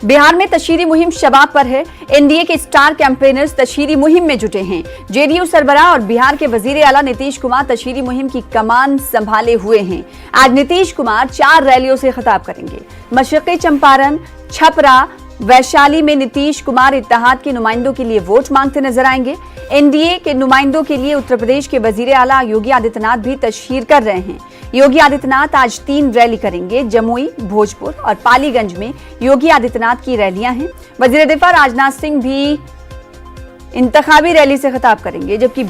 बिहार में तशहीरी मुहिम शबाब पर है। एनडीए के स्टार कैंपेनर्स तशहीरी मुहिम में जुटे हैं। जेडीयू सरबराह और बिहार के वजीर आला नीतीश कुमार तशहीरी मुहिम की कमान संभाले हुए हैं। आज नीतीश कुमार 4 रैलियों से खिताब करेंगे। मशरक़ी चंपारण, छपरा, वैशाली में नीतीश कुमार इत्तेहाद के नुमाइंदों के लिए वोट मांगते नजर आएंगे। एनडीए के नुमाइंदों के लिए उत्तर प्रदेश के वजीर आला योगी आदित्यनाथ भी तशहीर कर रहे हैं। योगी आदित्यनाथ आज 3 रैली करेंगे। जमुई, भोजपुर और पालीगंज में योगी आदित्यनाथ की रैलियां हैं। वजीर दिफा राजनाथ सिंह भी इंतखाबी रैली से खिताब करेंगे, जबकि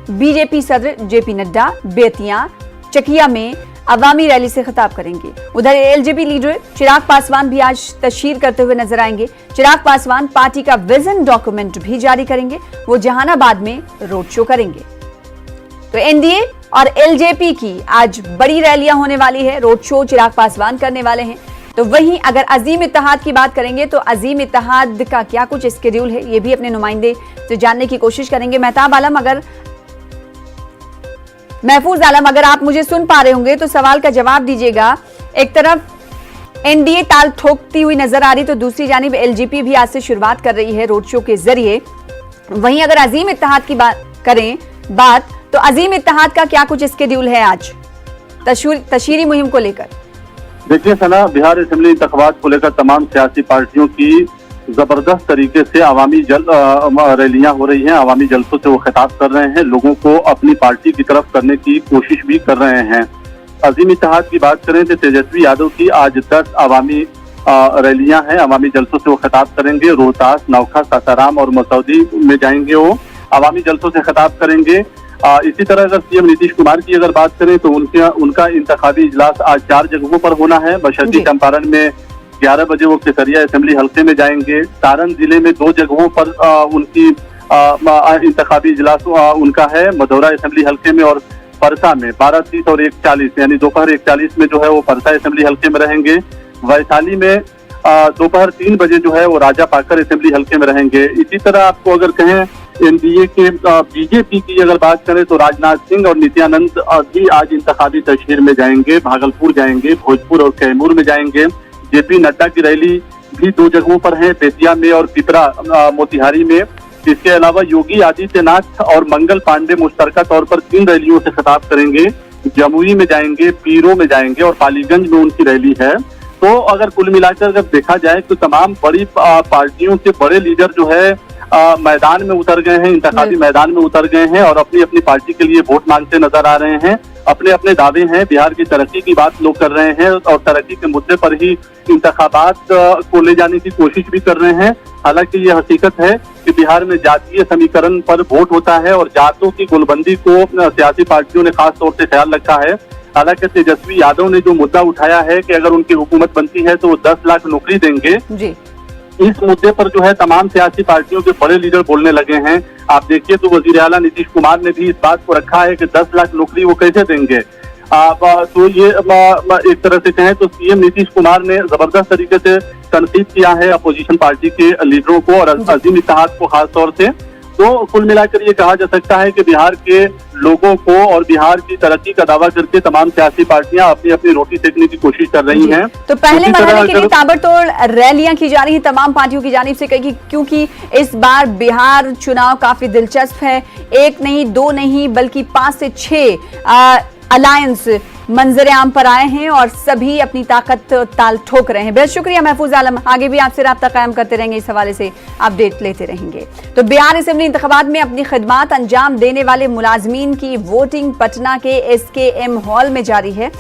बीजेपी सदर जेपी नड्डा बेतिया, चकिया में अवामी रैली से खिताब करेंगे। उधर एलजेपी लीडर चिराग पासवान भी आज तशहीर करते हुए नजर आएंगे। चिराग पासवान पार्टी का विजन डॉक्यूमेंट भी जारी करेंगे। वो जहानाबाद में रोड शो करेंगे। तो एनडीए और एलजेपी की आज बड़ी रैलियां होने वाली है। रोड शो चिराग पासवान करने वाले हैं। तो वहीं अगर अजीम इत्तेहाद की बात करेंगे तो अजीम इत्तेहाद का क्या कुछ शेड्यूल है, ये भी अपने नुमाइंदे से जानने की कोशिश करेंगे। महफूज आलम, अगर आप मुझे सुन पा रहे होंगे तो सवाल का जवाब दीजिएगा। एक तरफ एनडीए ताल ठोकती हुई नजर आ रही, तो दूसरी जानिब एलजेपी भी आज से शुरुआत कर रही है रोड शो के जरिए। वहीं अगर अजीम इत्तेहाद की बात करें तो अजीम इत्तेहाद का क्या कुछ शेड्यूल है आज तशहीरी मुहिम को लेकर? देखिए सना, बिहार असेंबली इंतखाबात को लेकर तमाम सियासी पार्टियों की जबरदस्त तरीके से अवामी रैलियां हो रही हैं। अवामी जलसों से वो खिताब कर रहे हैं, लोगों को अपनी पार्टी की तरफ करने की कोशिश भी कर रहे हैं। अजीम इत्तेहाद की बात करें तो तेजस्वी यादव की आज 10 अवामी रैलियां हैं। अवामी जलसों से वो खिताब करेंगे। रोहतास, नौखा, सासाराम और मसौदी में जाएंगे। वो अवामी जलसों से खिताब करेंगे। इसी तरह अगर सीएम नीतीश कुमार की अगर बात करें तो उनका इंतखाबी इजलास आज 4 जगहों पर होना है। मशरक़ी चंपारण में 11 बजे वो केसरिया असेंबली हल्के में जाएंगे। सारण जिले में 2 जगहों पर उनकी इंतखाबी इजलास उनका है, मधौरा असेंबली हल्के में और परसा में 12:30 और 1:40 यानी दोपहर 1:40 में जो है वो परसा असेंबली हल्के में रहेंगे। वैशाली में दोपहर 3 बजे जो है वो राजा पाकर असेंबली हल्के में रहेंगे। इसी तरह आपको अगर कहें एनडीए के बीजेपी की अगर बात करें तो राजनाथ सिंह और नित्यानंद भी आज इंतखाबी तशहीर में जाएंगे। भागलपुर जाएंगे, भोजपुर और कैमूर में जाएंगे। जेपी नड्डा की रैली भी 2 जगहों पर है, बेतिया में और पिपरा मोतिहारी में। इसके अलावा योगी आदित्यनाथ और मंगल पांडे मुश्तरका तौर पर 3 रैलियों से खिताब करेंगे। जमुई में जाएंगे, पीरो में जाएंगे और पालीगंज में उनकी रैली है। तो अगर कुल मिलाकर अगर देखा जाए तो तमाम बड़ी पार्टियों के बड़े लीडर जो है मैदान में उतर गए हैं, इंतखाबी मैदान में उतर गए हैं और अपनी अपनी पार्टी के लिए वोट मांगते नजर आ रहे हैं। अपने अपने दावे हैं, बिहार की तरक्की की बात लोग कर रहे हैं और तरक्की के मुद्दे पर ही इंतखाबात को ले जाने की कोशिश भी कर रहे हैं। हालांकि ये हकीकत है कि बिहार में जातीय समीकरण पर वोट होता है और जातों की गुलबंदी को सियासी पार्टियों ने खास तौर से ख्याल रखा है। हालांकि तेजस्वी यादव ने जो मुद्दा उठाया है कि अगर उनकी हुकूमत बनती है तो वो 10 लाख नौकरी देंगे जी। इस मुद्दे पर जो है तमाम सियासी पार्टियों के बड़े लीडर बोलने लगे हैं। आप देखिए तो वजीर आला नीतीश कुमार ने भी इस बात को रखा है कि 10 लाख नौकरी वो कैसे देंगे। तो ये एक तरह से कहें तो सीएम नीतीश कुमार ने जबरदस्त तरीके से तनकीद किया है अपोजिशन पार्टी के लीडरों को और अजीम इत्तेहाद को खास तौर से। तो कुल मिलाकर ये कहा जा सकता है कि बिहार के लोगों को और बिहार की तरक्की का दावा करके तमाम सियासी पार्टियां अपनी अपनी रोटी सेकने की कोशिश कर रही हैं। तो पहले मरहले के लिए ताबड़तोड़ रैलियां की जा रही हैं तमाम पार्टियों की जानिब से, क्योंकि इस बार बिहार चुनाव काफी दिलचस्प है। 1 नहीं, 2 नहीं, बल्कि 5 से 6 अलायंस मंजर आम पर आए हैं और सभी अपनी ताकत ताल ठोक रहे हैं। बेहद शुक्रिया महफूज आलम, आगे भी आपसे राब्ता कायम करते रहेंगे, इस हवाले से अपडेट लेते रहेंगे। तो बिहार असेंबली इंतखाबात में अपनी खिदमात अंजाम देने वाले मुलाजमीन की वोटिंग पटना के SKM हॉल में जारी है।